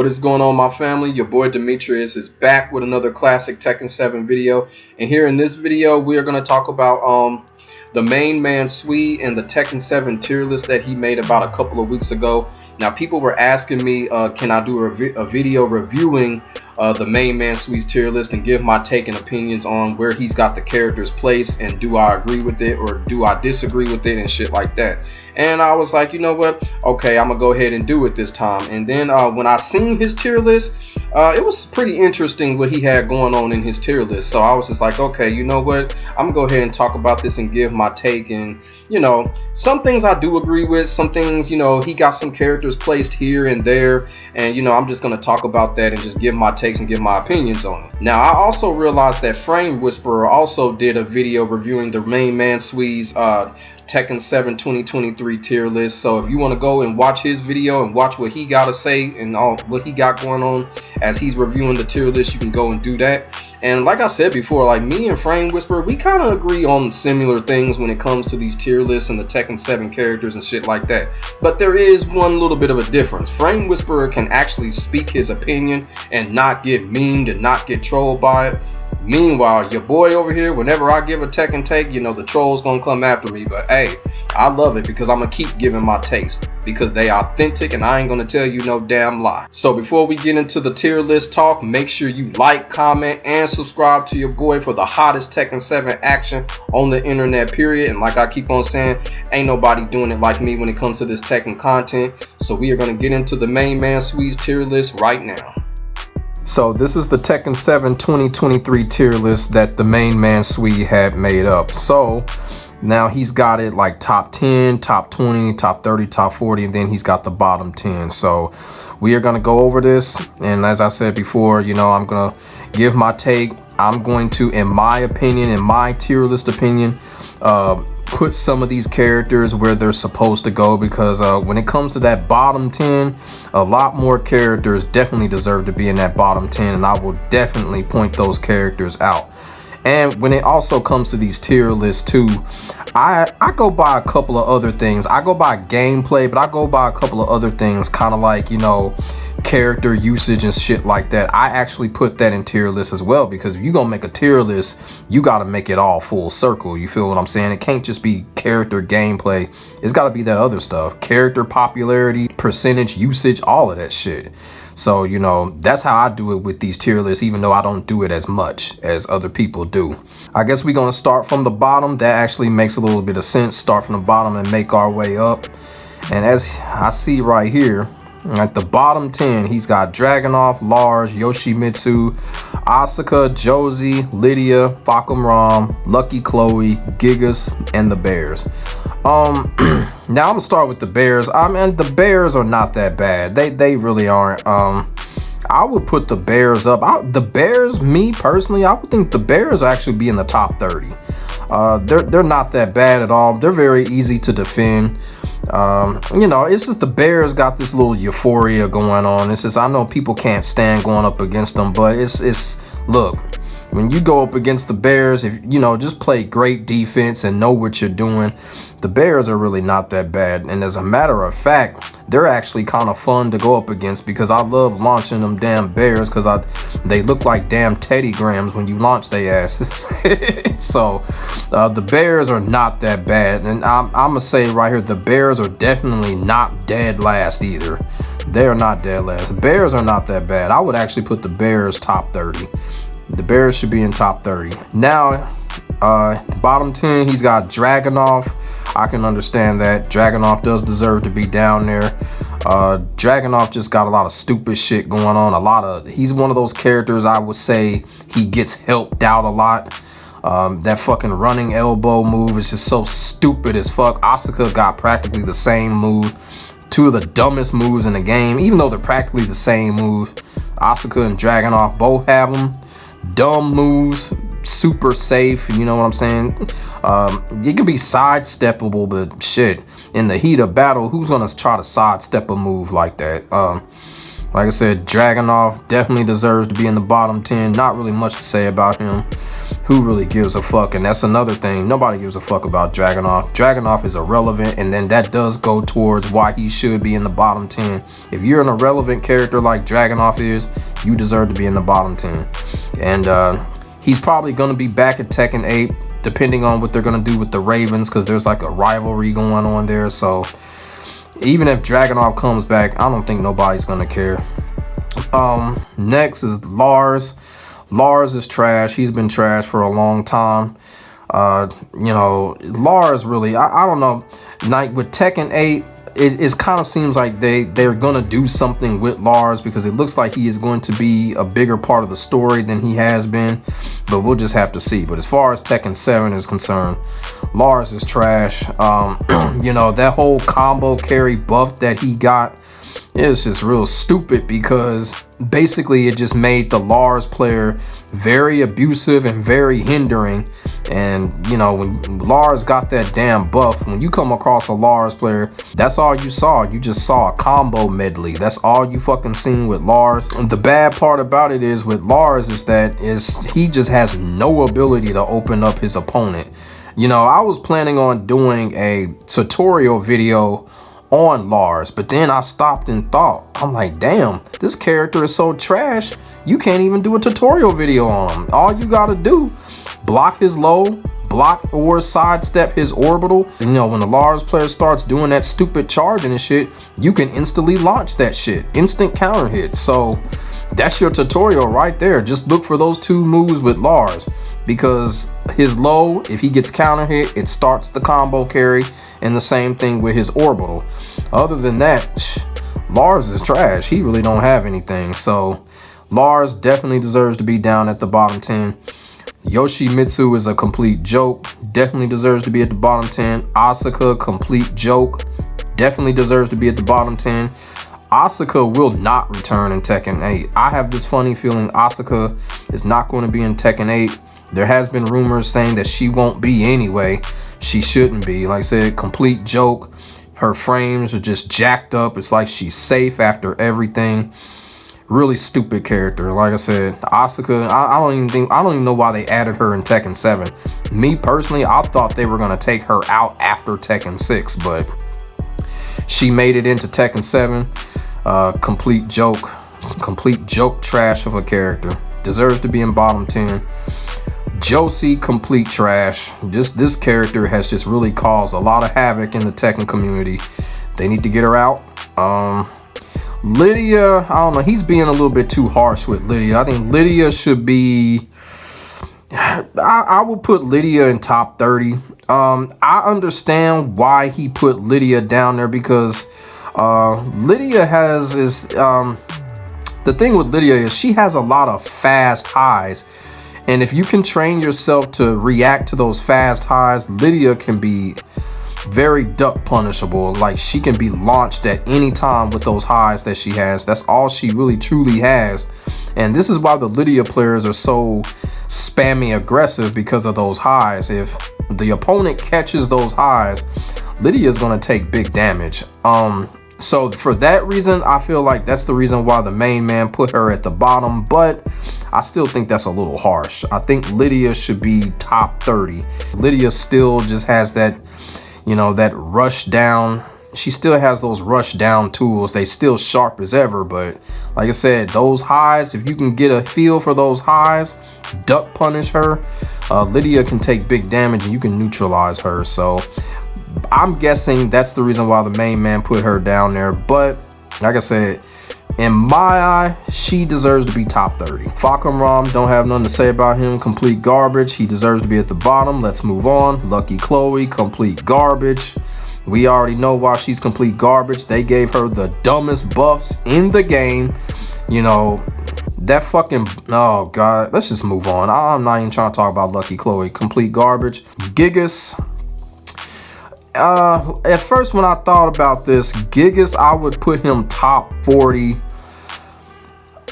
What is going on, my family? Your boy Demetrius is back with another classic Tekken 7 video, and here in this video we are going to talk about TheMainManSWE and the Tekken 7 tier list that he made about a couple of weeks ago. Now people were asking me, can I do a video reviewing TheMainManSWE's tier list and give my take and opinions on where he's got the characters placed, and do I agree with it or do I disagree with it and shit like that. And I was like, you know what, okay, I'm gonna go ahead and do it this time. And then when I seen his tier list, it was pretty interesting what he had going on in his tier list. So I was just like, okay, you know what, I'm gonna go ahead and talk about this and give my take. And you know, some things I do agree with, some things, you know, he got some characters placed here and there, and you know, I'm just gonna talk about that and just give my takes and give my opinions on it. Now I also realized that Frame Whisperer also did a video reviewing the TheMainManSWE's Tekken 7 2023 tier list. So if you want to go and watch his video and watch what he got to say and all what he got going on as he's reviewing the tier list, you can go and do that. And like I said before, like me and Frame Whisperer, we kind of agree on similar things when it comes to these tier lists and the Tekken 7 characters and shit like that. But there is one little bit of a difference. Frame Whisperer can actually speak his opinion and not get memed and not get trolled by it. Meanwhile, your boy over here, whenever I give a Tekken take, you know, the trolls gonna come after me. But hey, I love it because I'm gonna keep giving my takes because they authentic and I ain't gonna tell you no damn lie. So before we get into the tier list talk, make sure you like, comment, and subscribe to your boy for the hottest Tekken 7 action on the internet, period. And like I keep on saying, ain't nobody doing it like me when it comes to this Tekken content. So we are gonna get into the TheMainManSWE's tier list right now. So this is the Tekken 7 2023 tier list that TheMainManSWE had made up. So now he's got it like top 10, top 20, top 30, top 40, and then he's got the bottom 10. So we are going to go over this, and as I said before, you know, I'm going to give my take. I'm going to, in my opinion, in my tier list opinion, put some of these characters where they're supposed to go, because when it comes to that bottom 10, a lot more characters definitely deserve to be in that bottom 10, and I will definitely point those characters out. And when it also comes to these tier lists too, I go by a couple of other things. I go by gameplay, but I go by a couple of other things, kind of like, you know, character usage and shit like that. I actually put that in tier lists as well, because if you're gonna make a tier list, you got to make it all full circle. You feel what I'm saying? It can't just be character gameplay. It's got to be that other stuff, character popularity, percentage usage, all of that shit. So, you know, that's how I do it with these tier lists, even though I don't do it as much as other people do. I guess we're going to start from the bottom. That actually makes a little bit of sense. Start from the bottom and make our way up. And as I see right here, at the bottom 10, he's got Dragunov, Lars, Yoshimitsu, Asuka, Josie, Lydia, Fakum Ram, Lucky Chloe, Gigas, and the Bears. Now I'm gonna start with the Bears. I mean, the Bears are not that bad. They really aren't. I would put the Bears up. The Bears, me personally, I would think the Bears actually be in the top 30. They're not that bad at all. They're very easy to defend. You know, it's just the Bears got this little euphoria going on. It's just, I know people can't stand going up against them, but it's look, when you go up against the Bears, if you know, just play great defense and know what you're doing, the Bears are really not that bad. And as a matter of fact, they're actually kind of fun to go up against, because I love launching them damn Bears, because they look like damn Teddy Grahams when you launch their asses. So the Bears are not that bad, and I'm gonna say right here, the Bears are definitely not dead last either. They're not dead last. The Bears are not that bad. I would actually put the Bears top 30. The Bears should be in top 30. Now bottom 10, he's got Dragunov. I can understand that. Dragunov does deserve to be down there. Dragunov just got a lot of stupid shit going on. He's one of those characters, I would say, he gets helped out a lot. That fucking running elbow move is just so stupid as fuck. Asuka got practically the same move. Two of the dumbest moves in the game, even though they're practically the same move. Asuka and Dragunov both have them. Dumb moves, super safe, you know what I'm saying? It can be sidesteppable, but shit, in the heat of battle, who's gonna try to sidestep a move like that? Like I said, Dragunov definitely deserves to be in the bottom 10. Not really much to say about him. Who really gives a fuck? And that's another thing. Nobody gives a fuck about Dragunov. Dragunov is irrelevant, and then that does go towards why he should be in the bottom 10. If you're an irrelevant character like Dragunov is, you deserve to be in the bottom 10. And he's probably going to be back at Tekken 8, depending on what they're going to do with the Ravens, because there's like a rivalry going on there. So even if Dragunov comes back, I don't think nobody's going to care. Next is Lars. Lars is trash. He's been trash for a long time. You know, Lars really, I don't know. Like with Tekken 8, it kind of seems like they're gonna do something with Lars, because it looks like he is going to be a bigger part of the story than he has been, but we'll just have to see. But as far as Tekken 7 is concerned, Lars is trash. You know, that whole combo carry buff that he got is just real stupid, because basically it just made the Lars player very abusive and very hindering. And you know, when Lars got that damn buff, when you come across a Lars player, that's all you saw. You just saw a combo medley. That's all you fucking seen with Lars. And the bad part about it is with Lars is that he just has no ability to open up his opponent. You know, I was planning on doing a tutorial video on Lars, but then I stopped and thought, I'm like, damn, this character is so trash, you can't even do a tutorial video on him. All you gotta do, block his low, block or sidestep his orbital. You know, when the Lars player starts doing that stupid charging and shit, you can instantly launch that shit, instant counter hit. So that's your tutorial right there. Just look for those two moves with Lars, because his low, if he gets counter hit, it starts the combo carry, and the same thing with his orbital. Other than that, Lars is trash. He really don't have anything. So Lars definitely deserves to be down at the bottom 10. Yoshimitsu is a complete joke. Definitely deserves to be at the bottom 10. Asuka, complete joke. Definitely deserves to be at the bottom 10. Asuka will not return in Tekken 8. I have this funny feeling Asuka is not going to be in Tekken 8. There has been rumors saying that she won't be anyway. She shouldn't be. Like I said, complete joke. Her frames are just jacked up. It's like she's safe after everything. Really stupid character. Like I said, Asuka, I don't even know why they added her in Tekken 7. Me personally, I thought they were going to take her out after Tekken 6, but she made it into Tekken 7. Complete joke trash of a character. Deserves to be in bottom 10. Josie, complete trash. This character has just really caused a lot of havoc in the Tekken community. They need to get her out. Lydia, I don't know, he's being a little bit too harsh with Lydia. I think Lydia should be, I will put Lydia in top 30. I understand why he put Lydia down there, because Lydia the thing with Lydia is she has a lot of fast highs. And if you can train yourself to react to those fast highs, Lydia can be very duck punishable. Like, she can be launched at any time with those highs that she has. That's all she really truly has. And this is why the Lydia players are so spammy aggressive, because of those highs. If the opponent catches those highs, Lydia is going to take big damage. So for that reason, I feel like that's the reason why the main man put her at the bottom, but I still think that's a little harsh. I think Lydia should be top 30. Lydia still just has that, you know, that rush down. She still has those rush down tools. They still sharp as ever, but like I said, those highs, if you can get a feel for those highs, duck punish her, Lydia can take big damage and you can neutralize her. So I'm guessing that's the reason why the main man put her down there. But like I said, in my eye, she deserves to be top 30. Fakam Ram, don't have nothing to say about him. Complete garbage. He deserves to be at the bottom. Let's move on. Lucky Chloe, complete garbage. We already know why she's complete garbage. They gave her the dumbest buffs in the game. You know, that fucking, oh God, let's just move on. I'm not even trying to talk about Lucky Chloe. Complete garbage. Gigas. At first when I thought about this, Gigas, I would put him top 40.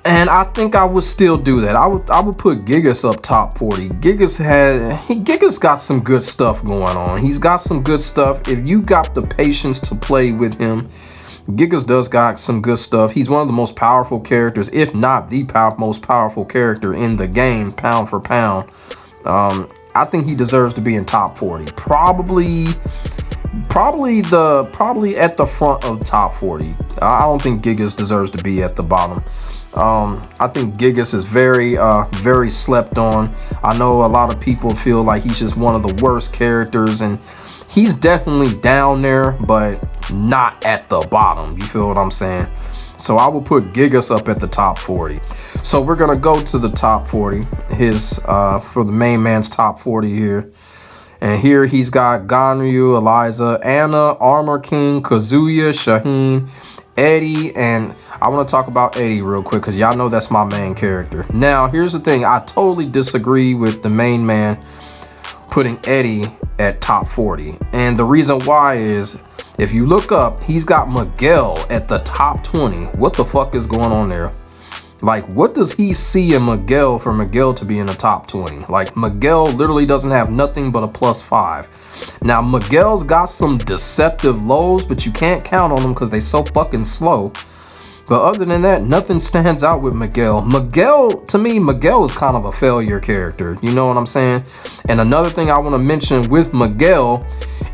And I think I would still do that. I would put Gigas up top 40. Gigas got some good stuff going on. He's got some good stuff. If you got the patience to play with him, Gigas does got some good stuff. He's one of the most powerful characters, if not the most powerful character in the game, pound for pound. I think he deserves to be in top 40. Probably at the front of top 40. I don't think Gigas deserves to be at the bottom. I think Gigas is very slept on. I know a lot of people feel like he's just one of the worst characters, and he's definitely down there, but not at the bottom. You feel what I'm saying? So I will put Gigas up at the top 40. So we're gonna go to the top 40. His for the main man's top 40 here. And here he's got Ganryu, Eliza, Anna, Armor King, Kazuya, Shaheen, Eddie, and I want to talk about Eddie real quick because y'all know that's my main character. Now, here's the thing. I totally disagree with the main man putting Eddie at top 40. And the reason why is, if you look up, he's got Miguel at the top 20. What the fuck is going on there? Like, what does he see in Miguel for Miguel to be in the top 20? Like, Miguel literally doesn't have nothing but a +5. Now, Miguel's got some deceptive lows, but you can't count on them because they're so fucking slow. But other than that, nothing stands out with Miguel. To me, Miguel is kind of a failure character. You know what I'm saying? And another thing I want to mention with Miguel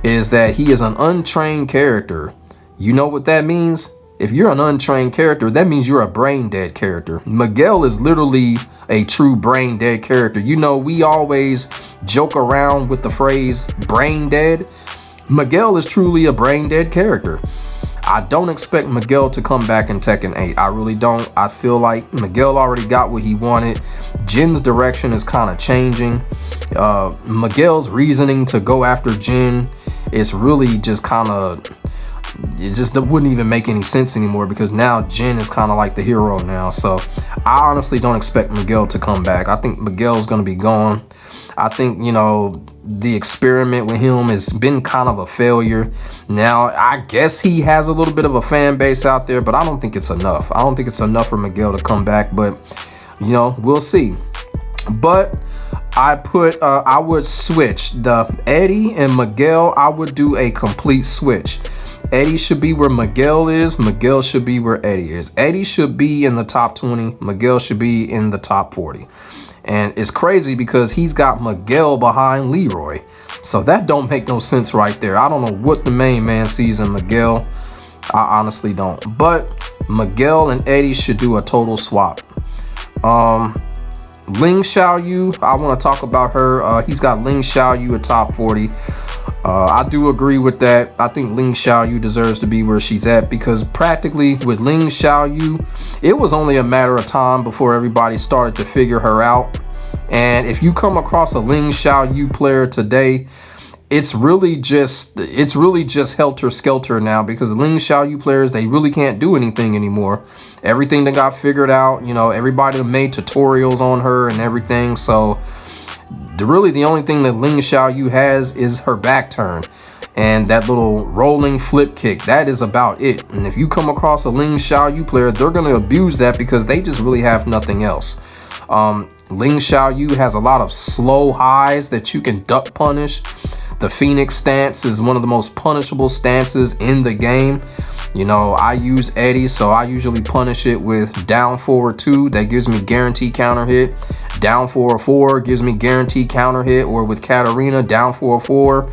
is that he is an untrained character. You know what that means? If you're an untrained character, that means you're a brain dead character. Miguel is literally a true brain dead character. You know, we always joke around with the phrase brain dead. Miguel is truly a brain dead character. I don't expect Miguel to come back in Tekken 8. I really don't. I feel like Miguel already got what he wanted. Jin's direction is kind of changing. Miguel's reasoning to go after Jin is really just kind of... it just wouldn't even make any sense anymore because now Jin is kind of like the hero now. So I honestly don't expect Miguel to come back. I think Miguel's going to be gone. I think, you know, the experiment with him has been kind of a failure. Now, I guess he has a little bit of a fan base out there, but I don't think it's enough. I don't think it's enough for Miguel to come back, but, you know, we'll see. But I would switch the Eddie and Miguel. I would do a complete switch. Eddie should be where Miguel is. Miguel should be where Eddie is. Eddie should be in the top 20. Miguel should be in the top 40. And it's crazy because he's got Miguel behind Leroy. So that don't make no sense right there. I don't know what the main man sees in Miguel. I honestly don't. But Miguel and Eddie should do a total swap. Ling Xiaoyu, I want to talk about her. He's got Ling Xiaoyu at top 40. I do agree with that. I think Ling Xiaoyu deserves to be where she's at because practically with Ling Xiaoyu, it was only a matter of time before everybody started to figure her out. And if you come across a Ling Xiaoyu player today, it's really just helter skelter now because the Ling Xiaoyu players, they really can't do anything anymore. Everything that got figured out, you know, everybody made tutorials on her and everything. So really the only thing that Ling Xiaoyu has is her back turn and that little rolling flip kick. That is about it. And if you come across a Ling Xiaoyu player, they're going to abuse that because they just really have nothing else. Ling Xiaoyu has a lot of slow highs that you can duck punish. The Phoenix stance is one of the most punishable stances in the game. You know, I use Eddie, so I usually punish it with down forward 2. That gives me guaranteed counter hit. Down forward 4 gives me guaranteed counter hit. Or with Katarina, down forward 4,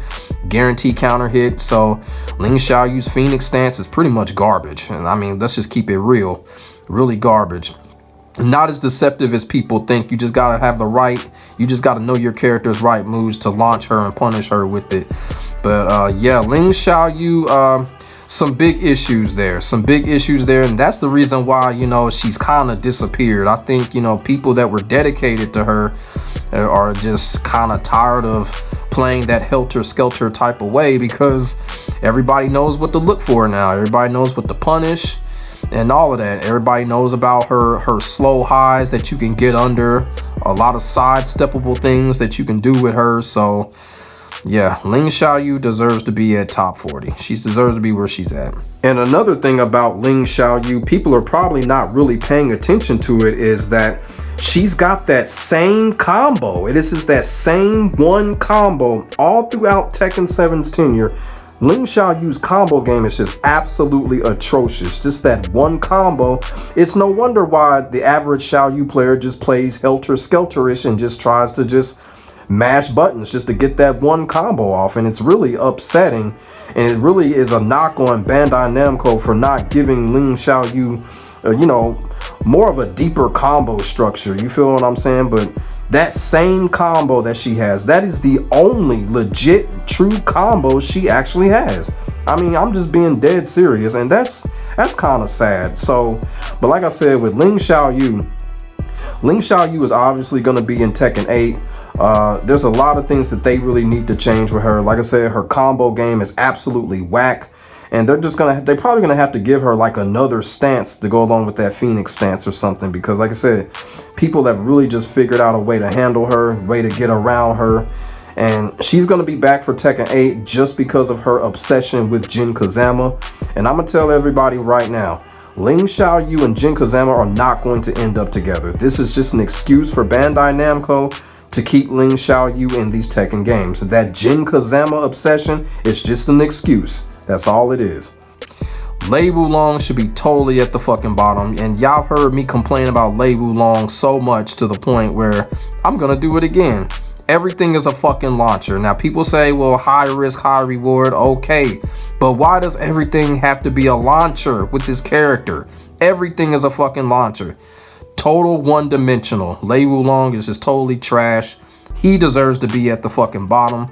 guaranteed counter hit. So Ling Xiaoyu's Phoenix stance is pretty much garbage. And I mean, let's just keep it real. Really garbage. Not as deceptive as people think. You just gotta have the right, you just gotta know your character's right moves to launch her and punish her with it. But yeah, Ling Xiaoyu, some big issues there, and that's the reason why, you know, she's kind of disappeared. I think, you know, people that were dedicated to her are just kind of tired of playing that helter-skelter type of way because everybody knows what to look for now. Everybody knows what to punish and all of that. Everybody knows about her slow highs that you can get under, a lot of sidesteppable things that you can do with her. So yeah, Ling Xiaoyu deserves to be at top 40. She deserves to be where she's at. And another thing about Ling Xiaoyu, people are probably not really paying attention to it, is that she's got that same combo. This is that same one combo all throughout Tekken 7's tenure. Ling Xiaoyu's combo game is just absolutely atrocious. Just that one combo. It's no wonder why the average Xiaoyu player just plays helter-skelterish and just tries to just mash buttons just to get that one combo off. And it's really upsetting. And it really is a knock on Bandai Namco for not giving Ling Xiaoyu, you know, more of a deeper combo structure. You feel what I'm saying? But that same combo that she has, that is the only legit true combo she actually has. I mean, I'm just being dead serious, and that's kind of sad. So, but like I said, with Ling Xiaoyu is obviously going to be in Tekken 8. There's a lot of things that they really need to change with her. Like I said, her combo game is absolutely they're probably gonna have to give her like another stance to go along with that Phoenix stance or something, because like I said, people have really just figured out a way to handle her, way to get around her. And she's gonna be back for Tekken 8 just because of her obsession with Jin Kazama. And I'm gonna tell everybody right now, Ling Xiaoyu and Jin Kazama are not going to end up together. This is just an excuse for Bandai Namco to keep Ling Xiaoyu in these Tekken games. That Jin Kazama obsession is just an excuse. That's all it is. Lei Wulong should be totally at the fucking bottom. And y'all heard me complain about Lei Wulong so much to the point where I'm gonna do it again. Everything is a fucking launcher. Now people say, well, high risk, high reward. Okay, but why does everything have to be a launcher with this character? Everything is a fucking launcher. Total one-dimensional. Lei Wulong is just totally trash. He deserves to be at the fucking bottom.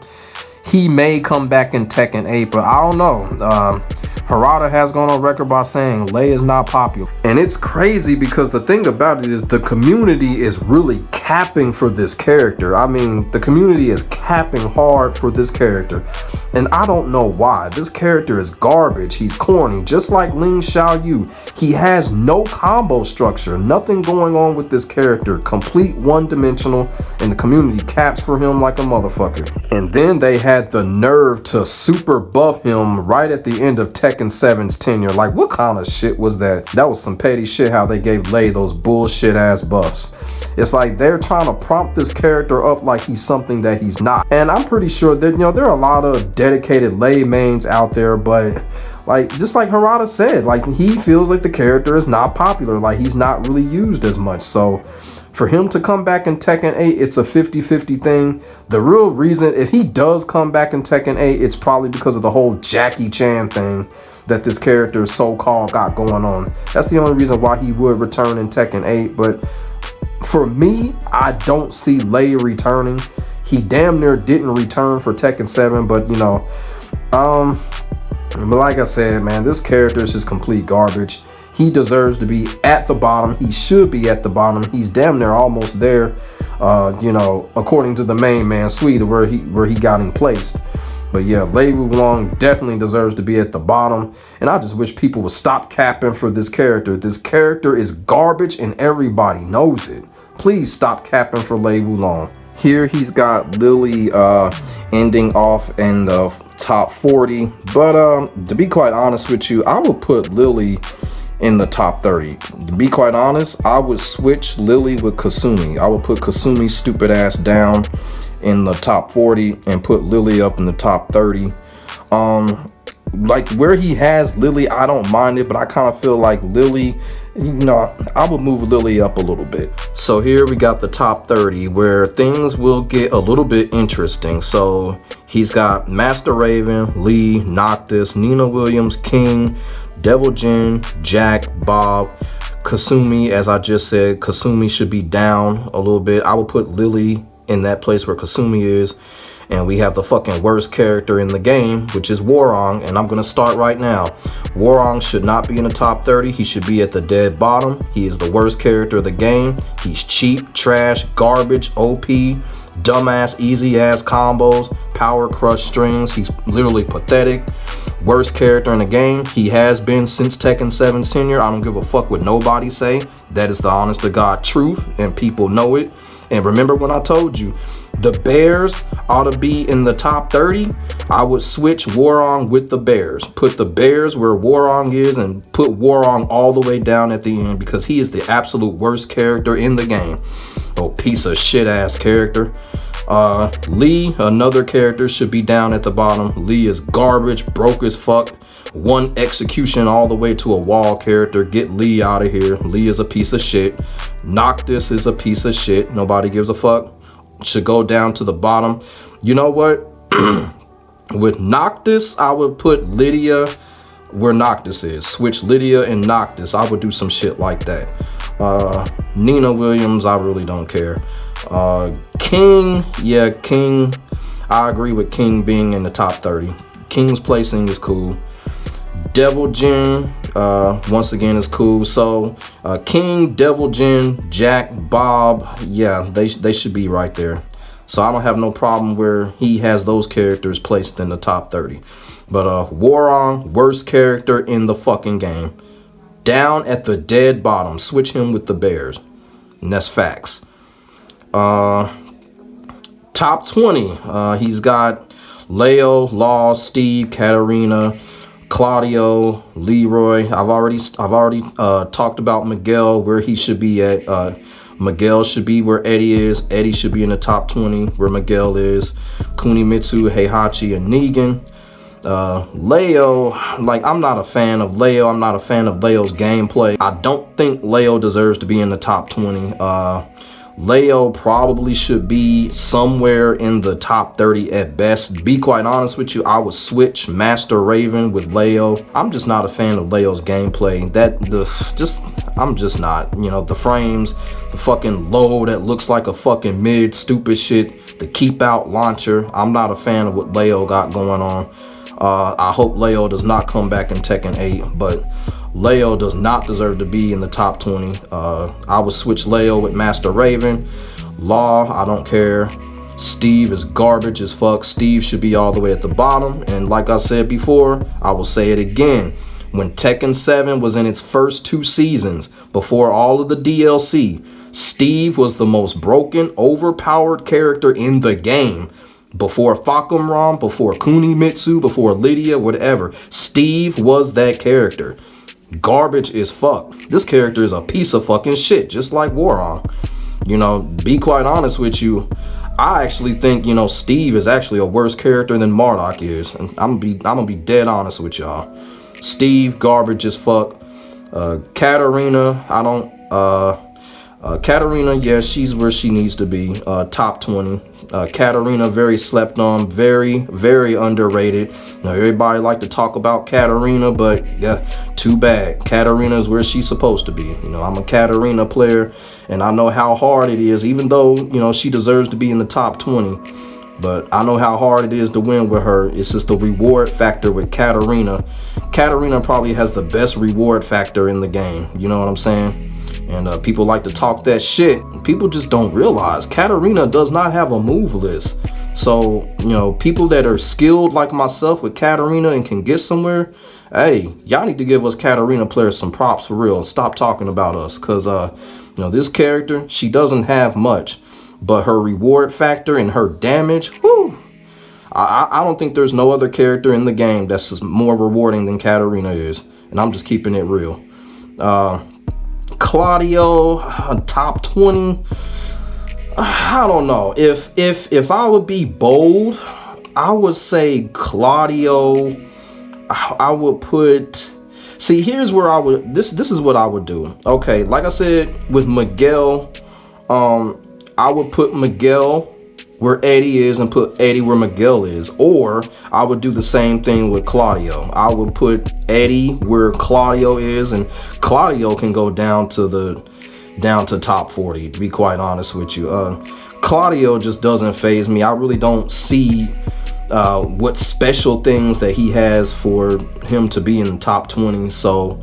He may come back in Tekken 8, but I don't know. Harada has gone on record by saying Lei is not popular. And it's crazy because the thing about it is the community is really capping for this character. I mean, the community is capping hard for this character. And I don't know why. This character is garbage. He's corny, just like Ling Xiaoyu. He has no combo structure. Nothing going on with this character. Complete one-dimensional, and the community caps for him like a motherfucker. And then they had the nerve to super buff him right at the end of Tekken 7's tenure. Like, what kind of shit was that? That was some petty shit how they gave Lei those bullshit ass buffs. It's like they're trying to prompt this character up like he's something that he's not. And I'm pretty sure that, you know, there are a lot of dedicated Lei mains out there, but like, just like Harada said, like, he feels like the character is not popular, like he's not really used as much. So for him to come back in Tekken 8, it's a 50-50 thing. The real reason, if he does come back in Tekken 8, it's probably because of the whole Jackie Chan thing that this character so-called got going on. That's the only reason why he would return in Tekken 8. But for me, I don't see Lei returning. He damn near didn't return for Tekken 7, but you know, but like I said, man, this character is just complete garbage. He deserves to be at the bottom. He should be at the bottom. He's damn near almost there, you know, according to the MainManSWE, to where he got him placed. But yeah, Lei Wulong definitely deserves to be at the bottom. And I just wish people would stop capping for this character. This character is garbage and everybody knows it. Please stop capping for Lei Wulong. Here he's got Lily ending off in the top 40. But to be quite honest with you, I would put Lily in the top 30. To be quite honest, I would switch Lily with Kasumi. I would put Kasumi's stupid ass down in the top 40 and put Lily up in the top 30. Like where he has Lily, I don't mind it, but I kind of feel like Lily, you know, I would move Lily up a little bit. So here we got the top 30 where things will get a little bit interesting. So he's got Master Raven, Lee, Noctis, Nina Williams, King, Devil Jin, Jack, Bob, Kasumi. As I just said, Kasumi should be down a little bit. I would put Lily in that place where Kasumi is. And we have the fucking worst character in the game, which is Warong, and I'm gonna start right now. Warong should not be in the top 30. He should be at the dead bottom. He is the worst character of the game. He's cheap, trash, garbage, OP, dumbass, easy ass combos, power crush strings. He's literally pathetic. Worst character in the game. He has been since Tekken 7's tenure. I don't give a fuck what nobody say. That is the honest to God truth, and people know it. And remember when I told you the Bears ought to be in the top 30, I would switch Warong with the Bears. Put the Bears where Warong is and put Warong all the way down at the end because he is the absolute worst character in the game. Oh, piece of shit ass character. Lee, another character, should be down at the bottom. Lee is garbage, broke as fuck. One execution all the way to a wall character. Get Lee out of here. Lee is a piece of shit. Noctis is a piece of shit. Nobody gives a fuck. Should go down to the bottom. You know what? With Noctis, I would put Lydia where Noctis is. Switch Lydia and Noctis. I would do some shit like that. Nina Williams, I really don't care. King, yeah, King. I agree with King being in the top 30. King's placing is cool. Devil Jin, once again, is cool. So King, Devil Jin, Jack, Bob, yeah, they should be right there. So I don't have no problem where he has those characters placed in the top 30. But Warong, worst character in the fucking game. Down at the dead bottom. Switch him with the Bears. And that's facts. Top 20. He's got Leo, Law, Steve, Katarina, Claudio, Leroy. I've already talked about Miguel, where he should be at. Miguel should be where Eddie is. Eddie should be in the top 20 where Miguel is. Kunimitsu, Heihachi, and Negan. Leo, like, I'm not a fan of Leo. I'm not a fan of Leo's gameplay. I don't think Leo deserves to be in the top 20. Leo probably should be somewhere in the top 30 at best. To be quite honest with you, I would switch Master Raven with Leo. I'm just not a fan of Leo's gameplay. I'm just not. You know, the frames, the fucking low that looks like a fucking mid, stupid shit, the keep out launcher. I'm not a fan of what Leo got going on. I hope Leo does not come back in Tekken 8, but Leo does not deserve to be in the top 20. I would switch Leo with Master Raven. Law, I don't care. Steve is garbage as fuck. Steve should be all the way at the bottom. And like I said before, I will say it again. When Tekken 7 was in its first 2 seasons, before all of the DLC, Steve was the most broken, overpowered character in the game. Before Fakumram, before Kunimitsu, before Lydia, whatever. Steve was that character. Garbage as fuck. This character is a piece of fucking shit, just like Warong. You know, be quite honest with you, I actually think, you know, Steve is actually a worse character than Marduk is. And I'm gonna be dead honest with y'all. Steve, garbage as fuck. Katarina, Katarina, yeah, she's where she needs to be. Top 20. Katarina, very slept on, very, very underrated. Now, everybody like to talk about Katarina, but yeah, too bad. Katarina is where she's supposed to be. You know, I'm a Katarina player, and I know how hard it is, even though, you know, she deserves to be in the top 20. But I know how hard it is to win with her. It's just the reward factor with Katarina. Katarina probably has the best reward factor in the game. You know what I'm saying? And people like to talk that shit. People just don't realize Katarina does not have a move list. So, you know, people that are skilled like myself with Katarina and can get somewhere, hey, y'all need to give us Katarina players some props for real. Stop talking about us. Because, you know, this character, she doesn't have much. But her reward factor and her damage, whew, I don't think there's no other character in the game that's more rewarding than Katarina is. And I'm just keeping it real. Claudio, top 20. I don't know. If I would be bold, I would say Claudio. I would put. See, here's where I would. This is what I would do. Okay, like I said with Miguel, I would put Miguel where Eddie is and put Eddie where Miguel is. Or I would do the same thing with Claudio. I would put Eddie where Claudio is, and Claudio can go down to top 40, to be quite honest with you. Claudio just doesn't faze me. I really don't see what special things that he has for him to be in the top 20. So,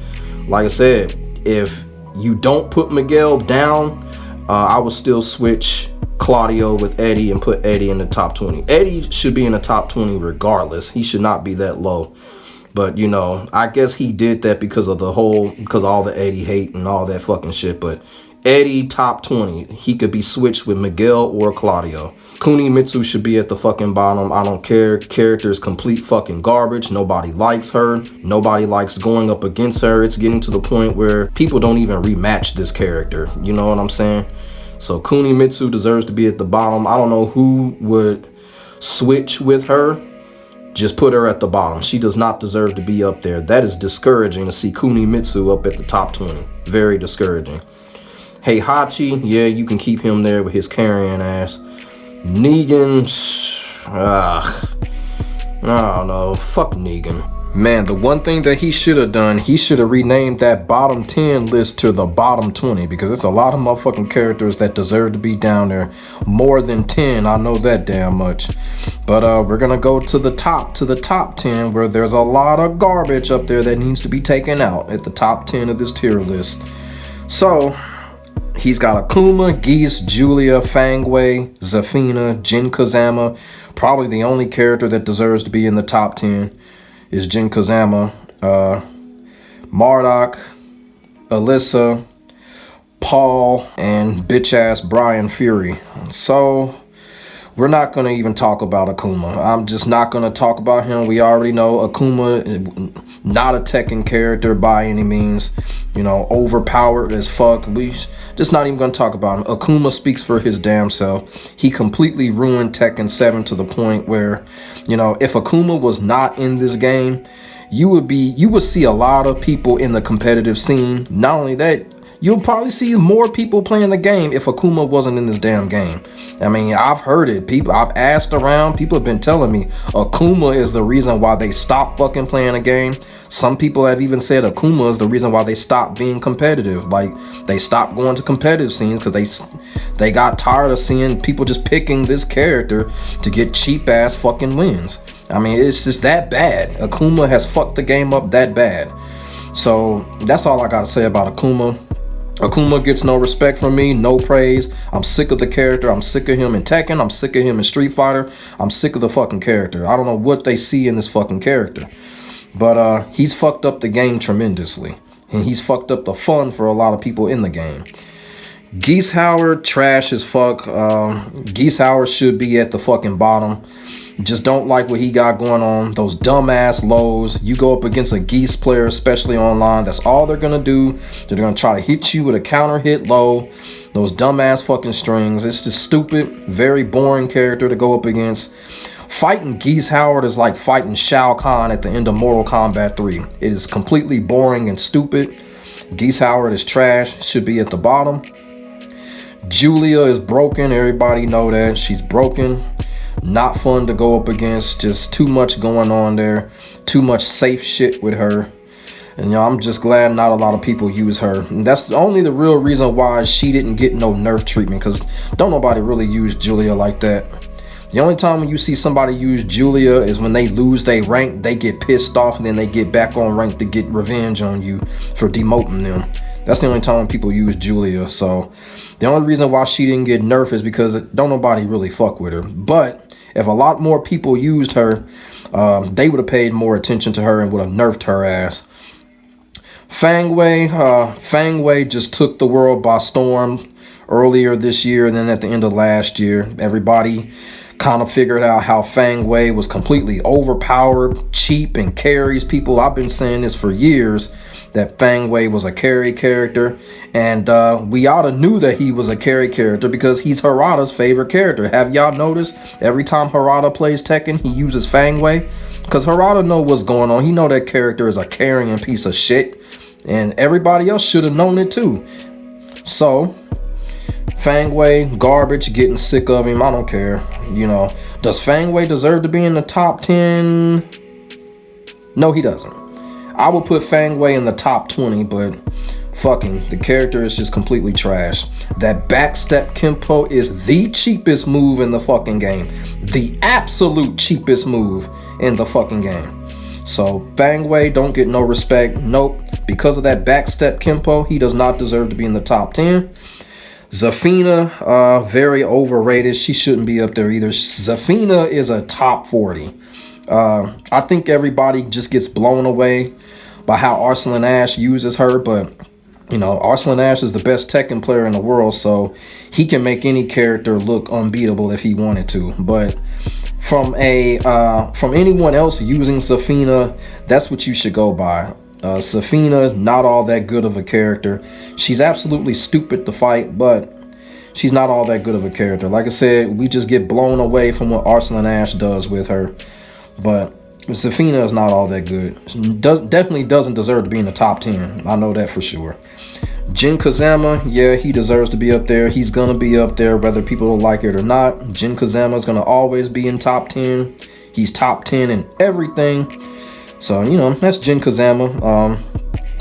like I said, if you don't put Miguel down, I would still switch Claudio with Eddie and put Eddie in the top 20. Eddie should be in the top 20 regardless. He should not be that low. But, you know, I guess he did that because of all the Eddie hate and all that fucking shit. But Eddie, top 20. He could be switched with Miguel or Claudio. Kunimitsu should be at the fucking bottom. I don't care. Character is complete fucking garbage. Nobody likes her. Nobody likes going up against her. It's getting to the point where people don't even rematch this character. You know what I'm saying? So Kunimitsu deserves to be at the bottom. I don't know who would switch with her. Just put her at the bottom. She does not deserve to be up there. That is discouraging to see Kunimitsu up at the top 20. Very discouraging. Heihachi, yeah, you can keep him there with his carrying ass. Negan, I don't know. Fuck Negan. Man, the one thing that he should have done, he should have renamed that bottom 10 list to the bottom 20, because it's a lot of motherfucking characters that deserve to be down there. More than 10, I know that damn much. But we're gonna go to the top 10, where there's a lot of garbage up there that needs to be taken out at the top 10 of this tier list. So he's got Akuma, Geese, Julia, Fangway, Zafina, Jin Kazama. Probably the only character that deserves to be in the top 10 is Jin Kazama, Marduk, Alyssa, Paul, and bitch-ass Brian Fury. So we're not going to even talk about Akuma. I'm just not going to talk about him. We already know Akuma, not a Tekken character by any means. You know, overpowered as fuck. We just not even going to talk about him. Akuma speaks for his damn self. He completely ruined Tekken 7 to the point where, you know, if Akuma was not in this game, you would see a lot of people in the competitive scene. Not only that, you'll probably see more people playing the game if Akuma wasn't in this damn game. I mean, I've heard it. I've asked around. People have been telling me Akuma is the reason why they stopped fucking playing the game. Some people have even said Akuma is the reason why they stopped being competitive. Like, they stopped going to competitive scenes because they got tired of seeing people just picking this character to get cheap ass fucking wins. I mean, it's just that bad. Akuma has fucked the game up that bad. So that's all I gotta say about Akuma. Akuma gets no respect from me, no praise. I'm sick of the character. I'm sick of him in Tekken. I'm sick of him in Street Fighter. I'm sick of the fucking character. I don't know what they see in this fucking character. But he's fucked up the game tremendously. And he's fucked up the fun for a lot of people in the game. Geese Howard, trash as fuck. Geese Howard should be at the fucking bottom. Just don't like what he got going on. Those dumbass lows. You go up against a Geese player, especially online. That's all they're going to do. They're going to try to hit you with a counter hit low. Those dumbass fucking strings. It's just stupid. Very boring character to go up against. Fighting Geese Howard is like fighting Shao Kahn at the end of Mortal Kombat 3. It is completely boring and stupid. Geese Howard is trash. Should be at the bottom. Julia is broken. Everybody know that. She's broken. Not fun to go up against. Just too much going on there. Too much safe shit with her. And you know, I'm just glad not a lot of people use her. And that's only the real reason why she didn't get no nerf treatment. Because don't nobody really use Julia like that. The only time when you see somebody use Julia is when they lose their rank. They get pissed off and then they get back on rank to get revenge on you for demoting them. That's the only time when people use Julia. So the only reason why she didn't get nerfed is because don't nobody really fuck with her. But if a lot more people used her, they would have paid more attention to her and would have nerfed her ass. Fangway just took the world by storm earlier this year, and then at the end of last year, everybody kind of figured out how Fangway was completely overpowered, cheap, and carries people. I've been saying this for years, that Fangway was a carry character, and we oughta knew that he was a carry character because he's Harada's favorite character. Have y'all noticed every time Harada plays Tekken, he uses Fangway? Because Harada know what's going on. He know that character is a carrying piece of shit, and everybody else should have known it too. So Fangway, garbage, getting sick of him. I don't care. You know, does Fangway deserve to be in the top 10? No, he doesn't. I would put Fangway in the top 20, but fucking, the character is just completely trash. That backstep Kenpo is the cheapest move in the fucking game. The absolute cheapest move in the fucking game. So Fangway don't get no respect. Nope. Because of that backstep Kenpo, he does not deserve to be in the top 10. Zafina, very overrated. She shouldn't be up there either. Zafina is a top 40. I think everybody just gets blown away by how Arslan Ash uses her, but you know, Arslan Ash is the best Tekken player in the world, so he can make any character look unbeatable if he wanted to. But from anyone else using Zafina, that's what you should go by. Zafina, not all that good of a character. She's absolutely stupid to fight, but she's not all that good of a character. Like I said, we just get blown away from what Arslan Ash does with her. But Zafina is not all that good. She definitely doesn't deserve to be in the top 10. I know that for sure. Jin Kazama, yeah, he deserves to be up there. He's gonna be up there whether people like it or not. Jin Kazama is gonna always be in top 10. He's top 10 in everything. So, you know, that's Jin Kazama.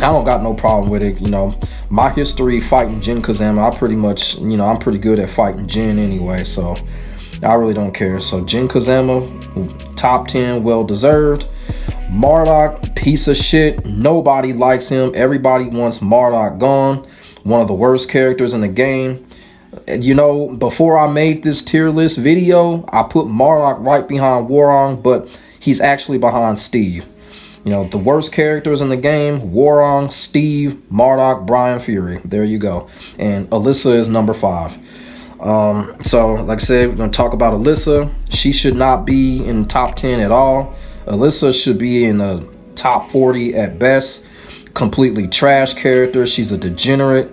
I don't got no problem with it. You know, my history fighting Jin Kazama, I pretty much, you know, I'm pretty good at fighting Jin anyway, so I really don't care. So Jin Kazama, top 10, well deserved. Marduk, piece of shit. Nobody likes him. Everybody wants Marduk gone. One of the worst characters in the game. You know, before I made this tier list video, I put Marduk right behind Warong, but he's actually behind Steve. You know, the worst characters in the game: Warong, Steve, Marduk, Brian Fury. There you go. And Alyssa is number 5. So, like I said, we're going to talk about Alyssa. She should not be in top 10 at all. Alyssa should be in the top 40 at best. Completely trash character. She's a degenerate.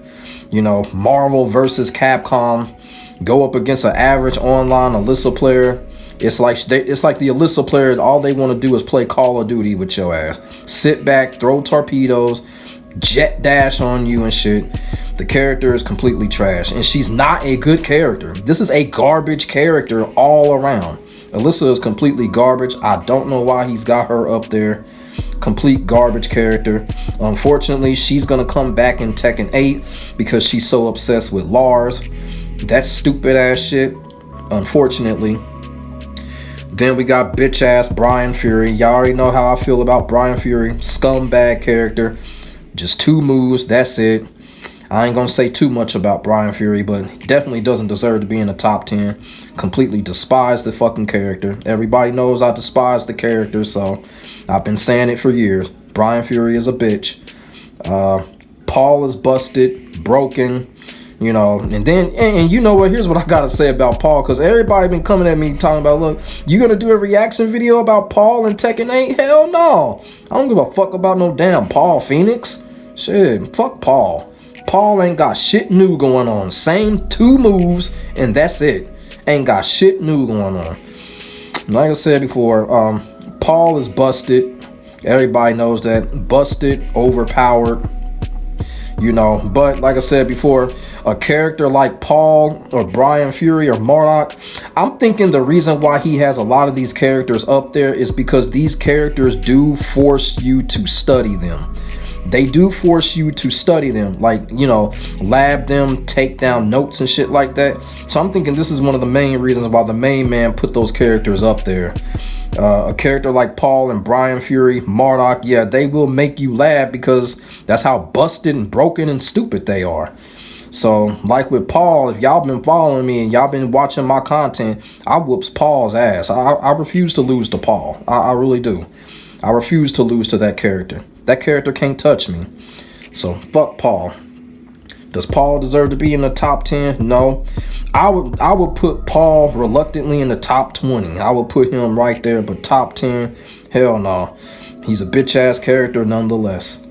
You know, Marvel versus Capcom. Go up against an average online Alyssa player. It's like the Alyssa players, all they want to do is play Call of Duty with your ass. Sit back, throw torpedoes, jet dash on you and shit. The character is completely trash, and she's not a good character. This is a garbage character all around. Alyssa is completely garbage. I don't know why he's got her up there. Complete garbage character. Unfortunately, she's going to come back in Tekken 8 because she's so obsessed with Lars. That stupid ass shit. Unfortunately. Then we got bitch ass Brian Fury. Y'all already know how I feel about Brian Fury. Scumbag character. Just 2 moves. That's it. I ain't gonna say too much about Brian Fury, but he definitely doesn't deserve to be in the top 10. Completely despise the fucking character. Everybody knows I despise the character, so I've been saying it for years. Brian Fury is a bitch. Paul is busted, broken. You know, and you know what, here's what I gotta say about Paul, because everybody been coming at me talking about, look, you gonna do a reaction video about Paul and Tekken 8? Hell no. I don't give a fuck about no damn Paul Phoenix. Shit, fuck Paul. Paul ain't got shit new going on. Same 2 moves and that's it. Ain't got shit new going on. Like I said before, Paul is busted. Everybody knows that. Busted, overpowered. You know, but like I said before, a character like Paul or Brian Fury or Marduk, I'm thinking the reason why he has a lot of these characters up there is because these characters do force you to study them. They do force you to study them, like, you know, lab them, take down notes and shit like that. So I'm thinking this is one of the main reasons why the main man put those characters up there. A character like Paul and Brian Fury, Marduk, yeah, they will make you laugh because that's how busted and broken and stupid they are. So, like with Paul, if y'all been following me and y'all been watching my content, I whoops Paul's ass. I refuse to lose to Paul. I really do. I refuse to lose to that character. That character can't touch me. So, fuck Paul. Does Paul deserve to be in the top 10? No. I would put Paul reluctantly in the top 20. I would put him right there, but top 10, hell no. He's a bitch ass character nonetheless.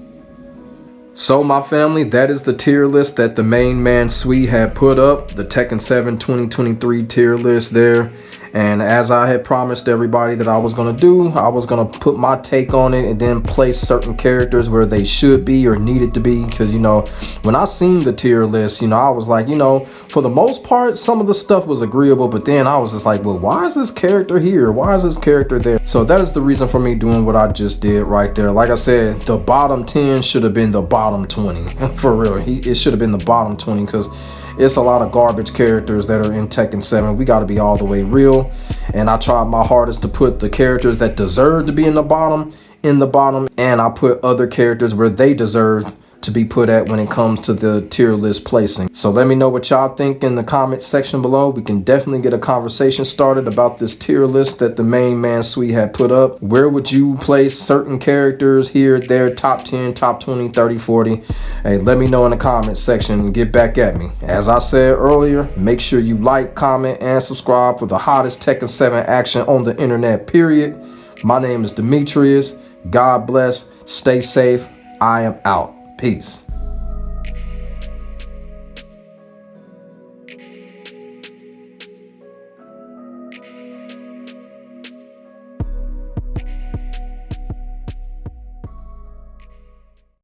So my family, that is the tier list that TheMainManSWE had put up. The Tekken 7 2023 tier list there. And as I had promised everybody that I was going to do, I was going to put my take on it and then place certain characters where they should be or needed to be. Because, you know, when I seen the tier list, you know, I was like, you know, for the most part, some of the stuff was agreeable. But then I was just like, well, why is this character here? Why is this character there? So that is the reason for me doing what I just did right there. Like I said, the bottom 10 should have been the bottom 20. For real. It should have been the bottom 20 because it's a lot of garbage characters that are in Tekken 7. We got to be all the way real. And I tried my hardest to put the characters that deserve to be in the bottom. And I put other characters where they deserve to be put at when it comes to the tier list placing. So let me know what y'all think in the comment section below. We can definitely get a conversation started about this tier list that TheMainManSWE had put up. Where would you place certain characters here, there, top 10, top 20, 30, 40? Hey, let me know in the comment section and get back at me. As I said earlier, make sure you like, comment, and subscribe for the hottest Tekken 7 action on the internet, period. My name is Demetrius. God bless. Stay safe. I am out. Peace.